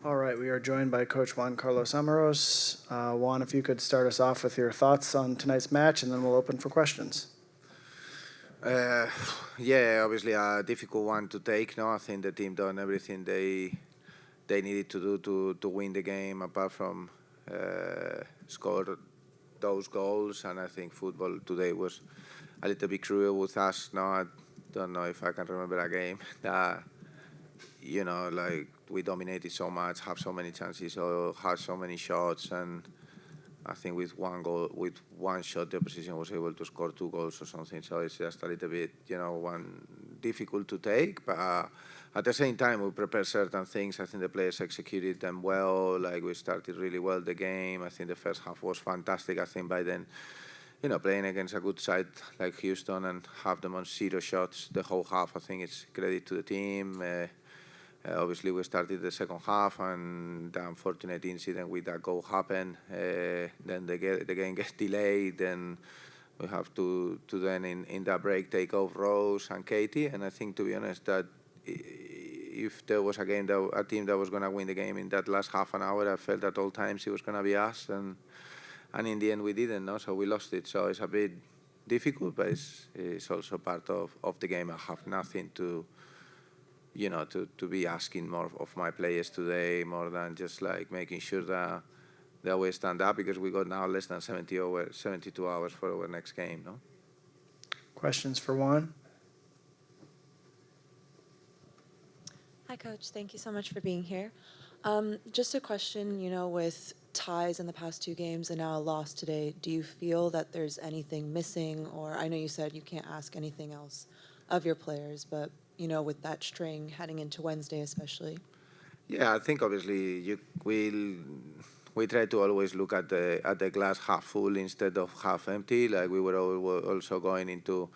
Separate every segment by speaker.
Speaker 1: All right, we are joined by Coach Juan Carlos Amorós. Juan, if you could start us off with your thoughts on tonight's match, and then we'll open for questions.
Speaker 2: Uh, yeah, obviously a difficult one to take. No, I think the team done everything they needed to do to win the game, apart from score those goals. And I think football today was a little bit cruel with us. No, I don't know if I can remember a game that like we dominated so much, have so many chances, or have so many shots, and I think with one goal, with one shot, the opposition was able to score 2 goals or something. So it's just a little bit, one difficult to take. But at the same time, we prepared certain things. I think the players executed them well. Like we started really well the game. I think the first half was fantastic. I think by then, playing against a good side like Houston and have them on 0 shots the whole half, I think it's credit to the team. Obviously, we started the second half, and the unfortunate incident with that goal happened. Then the game gets delayed, then we have to then in that break take off Rose and Katie. And I think, to be honest, that if there was a team that was going to win the game in that last half an hour, I felt at all times it was going to be us, and in the end we didn't. No, so we lost it. So it's a bit difficult, but it's also part of the game. I have nothing to be asking more of my players today, more than just like making sure that we stand up, because we got now less than 72 hours for our next game. No.
Speaker 1: Questions for Juan?
Speaker 3: Hi, Coach. Thank you so much for being here. Just a question, with ties in the past 2 games and now a loss today, do you feel that there's anything missing? Or I know you said you can't ask anything else of your players, but with that string heading into Wednesday especially?
Speaker 2: Yeah, I think obviously we try to always look at the glass half full instead of half empty. Like we were also going into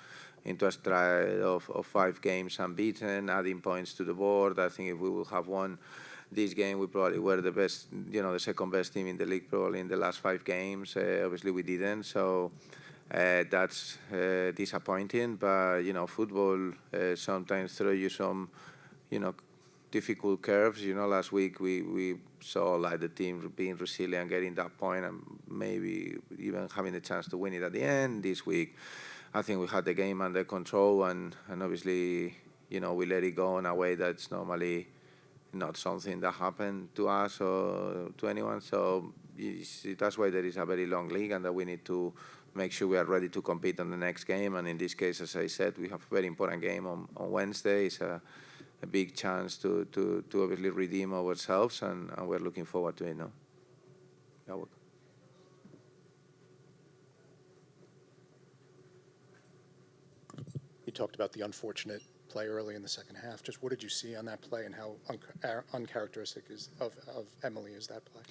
Speaker 2: a stride of 5 games unbeaten, adding points to the board. I think if we would have won this game, we probably were the best, the second best team in the league probably in the last 5 games. Obviously we didn't, so that's disappointing. But football sometimes throw you some, difficult curves. Last week we saw like the team being resilient, getting that point, and maybe even having the chance to win it at the end. This week, I think we had the game under control, and obviously, we let it go in a way that's normally not something that happened to us or to anyone. So that's why there is a very long league, and that we need to make sure we are ready to compete on the next game. And in this case, as I said, we have a very important game on Wednesday. It's a big chance to obviously redeem ourselves, and we're looking forward to it. No? Yeah,
Speaker 4: You talked about the unfortunate play early in the second half. Just what did you see on that play, and how uncharacteristic of Emily is that play?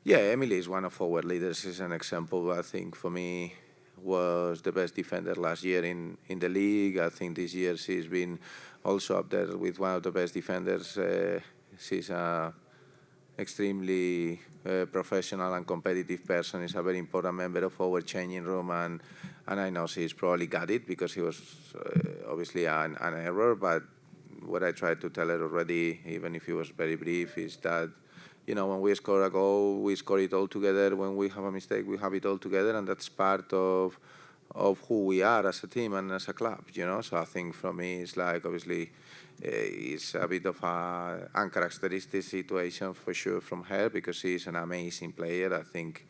Speaker 2: Yeah, Emily is one of our leaders. She's an example. I think for me was the best defender last year in the league. I think this year she's been also up there with one of the best defenders. She's a extremely professional and competitive person. Is a very important member of our changing room, and I know she's probably got it because it was obviously an error. But what I tried to tell her already, even if it was very brief, is that when we score a goal, we score it all together. When we have a mistake, we have it all together, and that's part of who we are as a team and as a club. So I think for me, it's like obviously it's a bit of a uncharacteristic situation for sure from her, because she's an amazing player. I think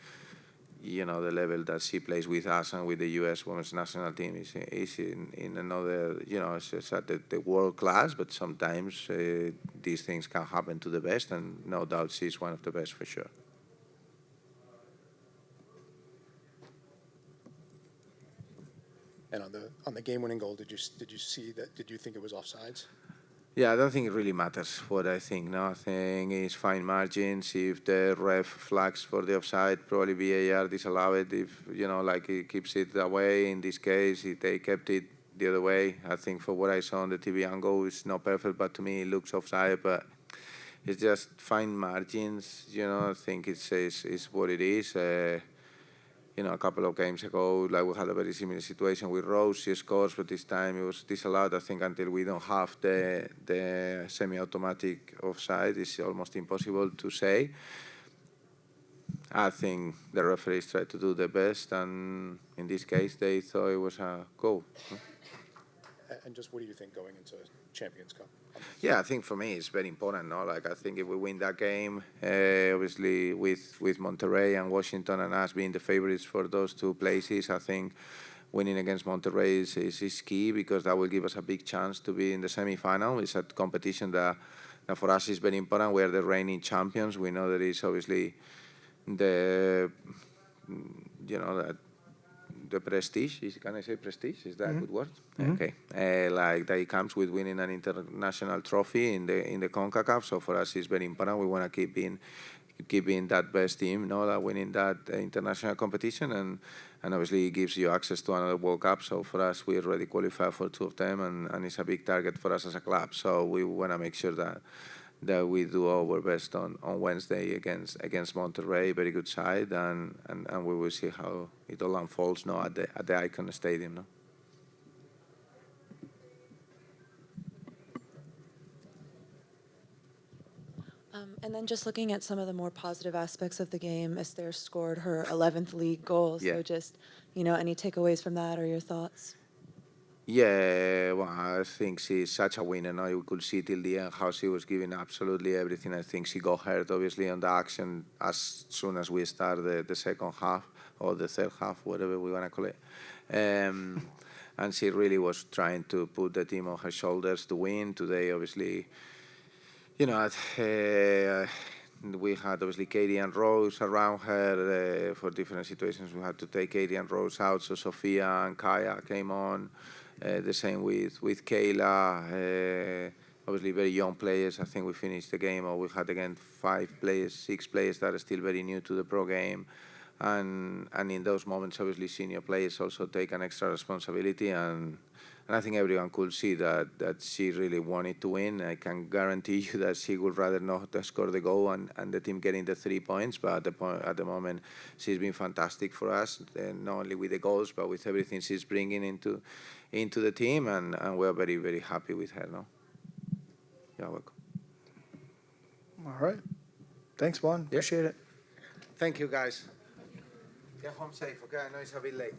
Speaker 2: the level that she plays with us and with the U.S. women's national team is in another, it's at the world class, but sometimes these things can happen to the best, and no doubt she's one of the best for sure.
Speaker 4: And on the game-winning goal, did you see that? Did you think it was offsides?
Speaker 2: Yeah, I don't think it really matters what I think. No, I think it's fine margins. If the ref flags for the offside, probably VAR disallow it. If, like it keeps it that way. In this case, if they kept it the other way, I think for what I saw on the TV angle, it's not perfect, but to me it looks offside. But it's just fine margins. I think it's what it is. a couple of games ago, like we had a very similar situation with Rose. She scores, but this time it was disallowed. I think until we don't have the semi-automatic offside, it's almost impossible to say. I think the referees tried to do their best, and in this case, they thought it was a goal.
Speaker 4: And just what do you think going into Champions Cup?
Speaker 2: Yeah, I think for me it's very important. No, like I think if we win that game, obviously with Monterrey and Washington and us being the favorites for those two places, I think winning against Monterrey is key, because that will give us a big chance to be in the semi-final. It's a competition that for us is very important. We are the reigning champions. We know that it's obviously the prestige. Can I say prestige? Is that a good word? Okay. Like that it comes with winning an international trophy in the Concacaf. So for us, it's very important. We want to keep being that best team, that winning that international competition, and obviously it gives you access to another World Cup. So for us, we already qualified for two of them, and it's a big target for us as a club. So we want to make sure that we do our best on Wednesday against Monterrey, very good side, and we will see how it all unfolds at the Icahn Stadium. No?
Speaker 3: And then just looking at some of the more positive aspects of the game, Esther scored her 11th league goal.
Speaker 2: Yeah.
Speaker 3: So just, any takeaways from that or your thoughts?
Speaker 2: Yeah, well, I think she's such a winner. Now you could see till the end how she was giving absolutely everything. I think she got hurt, obviously, on the action as soon as we start the second half, or the third half, whatever we want to call it. And she really was trying to put the team on her shoulders to win. Today, obviously, we had obviously Katie and Rose around her for different situations. We had to take Katie and Rose out, so Sophia and Kaya came on. The same with Kayla. Obviously, very young players. I think we finished the game, or we had again 6 players that are still very new to the pro game. And in those moments, obviously, senior players also take an extra responsibility. And I think everyone could see that she really wanted to win. I can guarantee you that she would rather not score the goal and the team getting the 3 points. But at the moment, she's been fantastic for us, not only with the goals, but with everything she's bringing into the team. And we're very, very happy with her. No? You're welcome.
Speaker 1: All right. Thanks, Juan. Appreciate it.
Speaker 2: Thank you, guys. Get home safe, okay? I know it's a bit late.